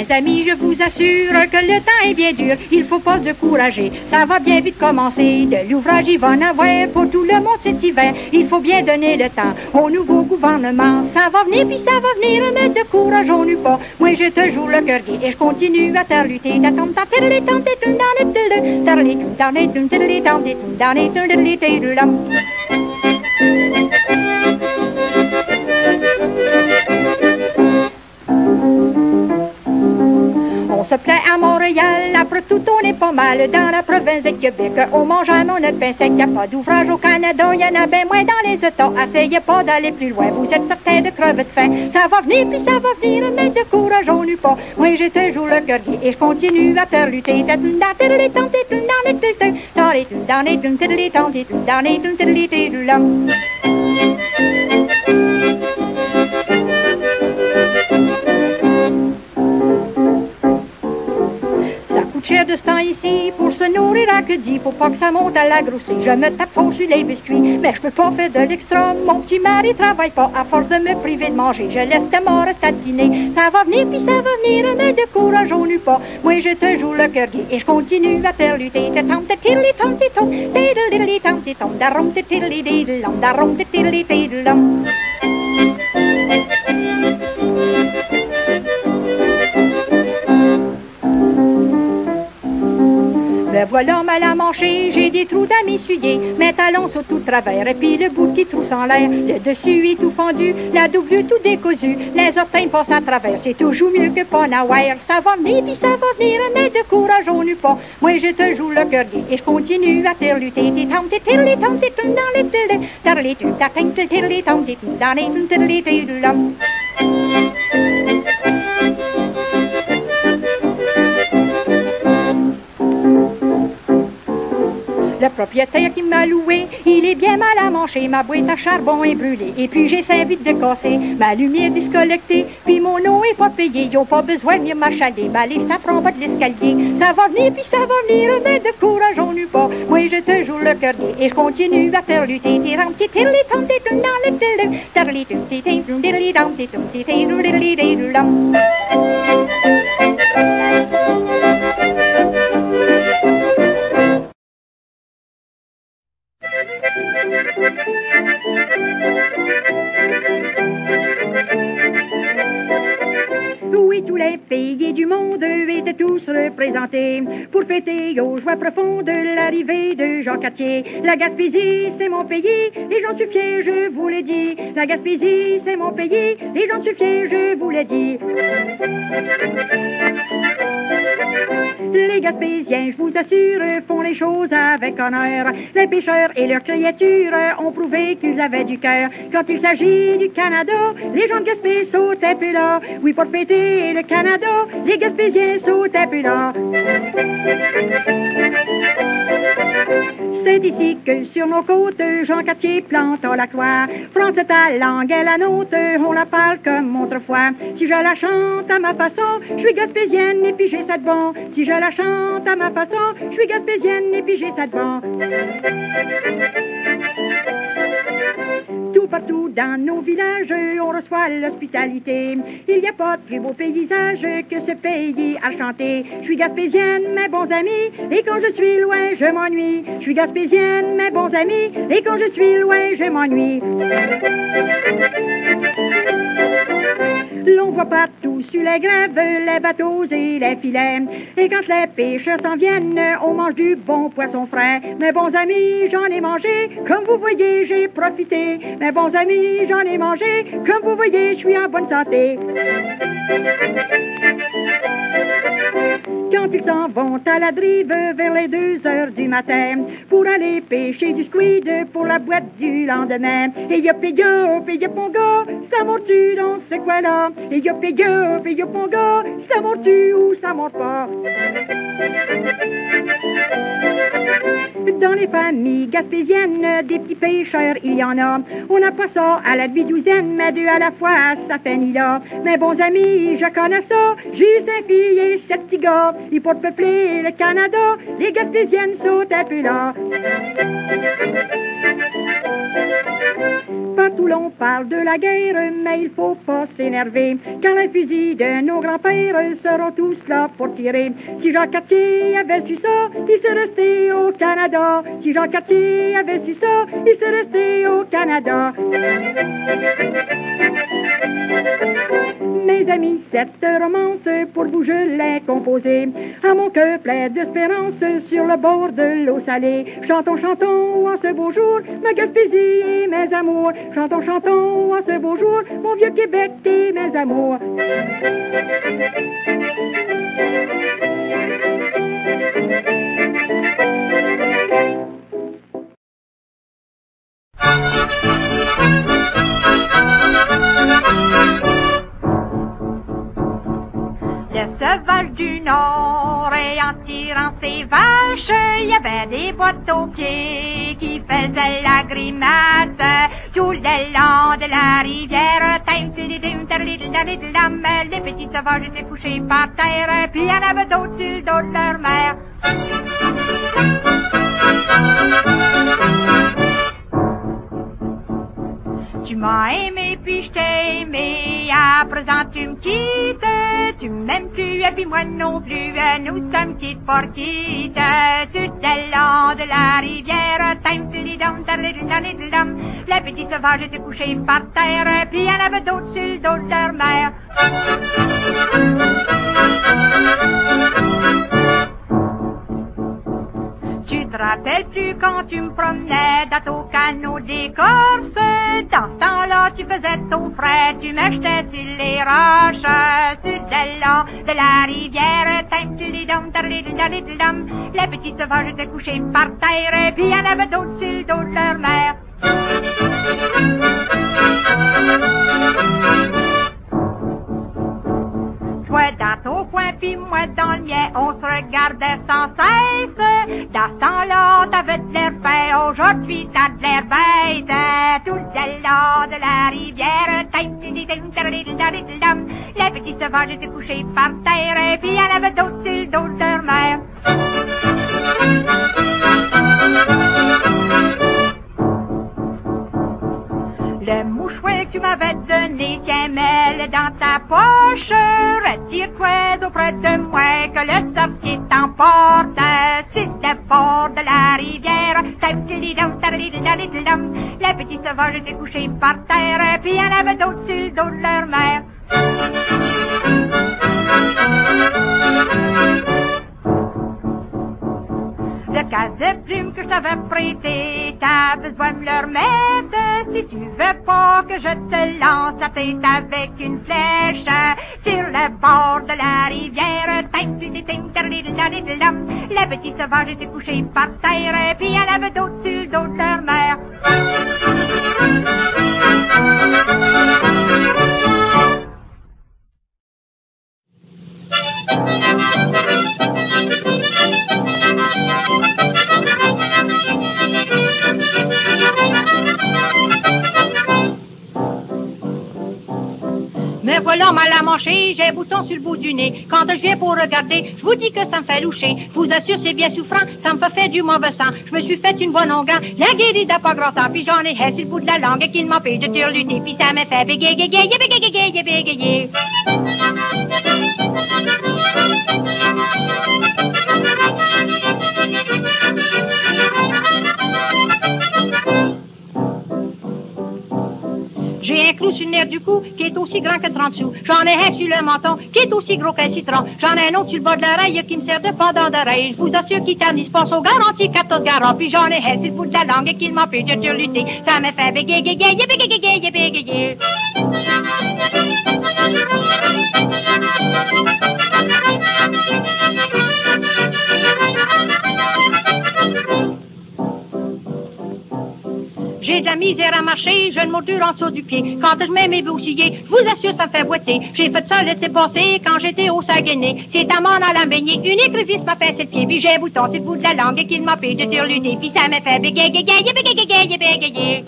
mes amis, je vous assure que le temps est bien dur, il faut pas se décourager, ça va bien vite commencer. De l'ouvrage, il va en avoir pour tout le monde cet hiver. Il faut bien donner le temps au nouveau gouvernement. Ça va venir, puis ça va venir, mais décourageons-nous pas. Moi, je te joue le cœur gai et je continue à te lutter. On se plaint à Montréal, après tout on est pas mal. Dans la province de Québec, on mange un notre pain sec. Y a pas d'ouvrage au Canada, y en a bien moins dans les États. Essayez pas d'aller plus loin, vous êtes certains de crever de faim. Ça va venir, puis ça va venir, mais décourageons-nous pas. Moi je te joue le cœur gai et je continue à te lutter. Cher de ce temps ici, pour se nourrir à que dit, faut pas que ça monte à la grossée. Je me tape fort sur les biscuits, mais je peux pas faire de l'extra. Mon petit mari travaille pas à force de me priver de manger. Je laisse ta mort tatiner. Ça va venir, puis ça va venir, mais décourageons-nous pas. Moi je te joue le cœur gai et je continue à faire lutter. Me voilà mal à manger, j'ai des trous à m'essuyer, mes talons sont tout travers, et puis le bout qui trousse en l'air, le dessus est tout fendu, la double tout décousu, les orteils passent à travers, c'est toujours mieux que pas n'avoir. Ça va venir, puis ça va venir, mais décourageons-nous pas. Moi je te joue le cœur gai et je continue à faire lutter. Le propriétaire qui m'a loué, il est bien mal à manger, ma boîte à charbon est brûlée, et puis j'essaie vite de casser, ma lumière discollectée, puis mon eau est pas payée, ils ont pas besoin de venir m'achaler, ma liste ça prend pas de l'escalier, ça va venir puis ça va venir, mais décourageons-nous pas, moi je te joue le cœur gai et je continue à faire lutter, Oui, tous les pays du monde étaient tous représentés pour fêter aux joies profondes l'arrivée de Jean Cartier. La Gaspésie, c'est mon pays, et j'en suis fier, je vous l'ai dit. La Gaspésie, c'est mon pays, et j'en suis fier, je vous l'ai dit. Les Gaspésiens, je vous assure, font les choses avec honneur. Les pêcheurs et leurs créatures ont prouvé qu'ils avaient du cœur. Quand il s'agit du Canada, les gens de Gaspé sautaient plus là. Oui, pour fêter le Canada, les Gaspésiens sautaient plus là. C'est ici que sur nos côtes, Jean Cartier planta la croix. France, ta langue est la nôtre, on la parle comme autrefois. Si je la chante à ma façon, je suis gaspésienne et puis j'ai ça de bon. Si je la chante à ma façon, je suis gaspésienne et puis j'ai ça de bon. Tout partout dans nos villages, on reçoit l'hospitalité. Il n'y a pas de plus beau paysage que ce pays à chanter. Je suis gaspésienne, mes bons amis, et quand je suis loin, je m'ennuie. Je suis gaspésienne, mes bons amis, et quand je suis loin, je m'ennuie. L'on voit partout sur les grèves les bateaux et les filets. Et quand les pêcheurs s'en viennent, on mange du bon poisson frais. Mes bons amis, j'en ai mangé, comme vous voyez, j'ai profité. Mes bons amis, j'en ai mangé, comme vous voyez, je suis en bonne santé. Quand ils s'en vont à la drive vers les 2 heures du matin pour aller pêcher du squid pour la boîte du lendemain. Et yop mon gars, ça monte-tu dans ce coin-là? Et yop mon gars, ça monte-tu ou ça monte pas? Dans les familles gaspésiennes, des petits pêcheurs, il y en a. On n'a pas ça à la demi-douzaine, mais 2 à la fois, ça fait ni là. Mes bons amis, je connais ça, j'ai 5 filles et 7 petits gars. Et pour peupler le Canada, les gaspésiennes sautent un peu là. Partout où l'on parle de la guerre, mais il faut pas s'énerver, car les fusils de nos grands-pères seront tous là pour tirer. Si Jacques Cartier avait su ça, il serait resté au Canada. Si Jacques Cartier avait su ça, il serait resté au Canada. Mes amis, cette romance, pour vous je l'ai composée, à mon cœur plein d'espérance, sur le bord de l'eau salée. Chantons, chantons en ce beau jour, ma Gaspésie et mes amours. Chantons, chantons en ce beau jour, mon vieux Québec et mes amours. Le sauvage du Nord, et en tirant ses vaches, il y avait des boîtes aux pieds qui faisaient la grimace. Tout le long de la rivière, les petits sauvages étaient couchés par terre, puis il y en avait d'autres sur le dos de leur mère. Tu m'as aimé puis je t'ai aimé, à présent tu me quittes, tu m'aimes plus et puis moi non plus, nous sommes quittes pour quittes. Sur le long de la rivière, les petits sauvages étaient couchés par terre, puis il y en avait d'autres sur le dos de leur mère. Tu te rappelles plus quand tu me promenais dans ton canot d'écorce? Dans ce temps-là, tu faisais ton frais, tu me jetais sur les roches. Sur le long de la rivière, les petits sauvages étaient couchés par terre, puis il y en avait d'autres sur le dos de leur mère. Toi dans ton coin, puis moi dans le mien, on se regardait sans cesse. Dans ce temps-là, t'avais de l'air fin, aujourd'hui t'as de l'air bête. Tout le long de la rivière, les petits sauvages étaient couchés par terre, puis il y en avait d'autres sur le dos de leur mère. Le mouchoir que tu m'avais donné, tiens-le dans ta poche. Retire-toi auprès de moi, que le sorcier t'emporte. Sur le bord de la rivière, les petits sauvages étaient couchés par terre, puis il y en avait d'autres sur le dos de leur mère. Le casse de plume que je t'avais prêté, t'as besoin de me le remettre. Si tu veux pas que je te lance la tête avec une flèche sur le bord de la rivière, les petits sauvages étaient couchés par terre, puis il y en avait d'autres sur le dos de leur mère. Me voilà mal à manger, j'ai un bouton sur le bout du nez. Quand je viens pour regarder, je vous dis que ça me fait loucher. Je vous assure, c'est bien souffrant, ça me fait faire du mauvais sang. Je me suis fait une bonne onguent, la guérie n'a pas grand temps. Puis j'en ai un sur le bout de la langue qui m'empêche de turluter. Puis ça me fait bégayer, bégayer, bégayer, bégayer. J'ai un clou sur le nerf du cou qui est aussi grand que 30 sous. J'en ai un sur le menton qui est aussi gros qu'un citron. J'en ai un autre sur le bas de l'oreille qui me sert de pendant d'oreille. Je vous assure qu'il ternisse pas au garanti 14 garants. Puis j'en ai un sur le bout de la langue qui m'empêche de turluter. Ça me fait bégayer, bégayer, bégayer, bégayer. J'ai de la misère à marcher, j'ai une moture en dessous du pied. Quand je mets mes boucliers, je vous assure, ça me fait boiter. J'ai fait ça l'été passé quand j'étais au Saguenay. C'est à m'en allant baigner, une écrevisse m'a fait le pied. Puis j'ai un bouton sur le bout de la langue qui m'empêche de turluter. Puis ça me fait bégayer, bégayer, bégayer, bégayer.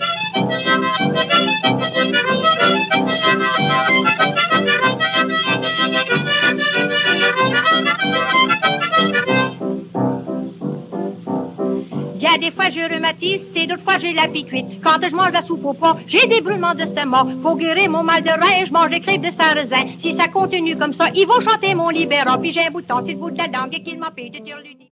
J'ai des fois j'ai rhumatisme, c'est d'autres fois j'ai la piquite. Quand je mange la soupe au pas, j'ai des brûlements d'estomac. Faut guérir mon mal de rein, je mange des crêpes de sarrasin. Si ça continue comme ça, ils vont chanter mon libéral. Puis j'ai un bouton sur le bout de la langue et qu'il m'empêche de dire l'uni.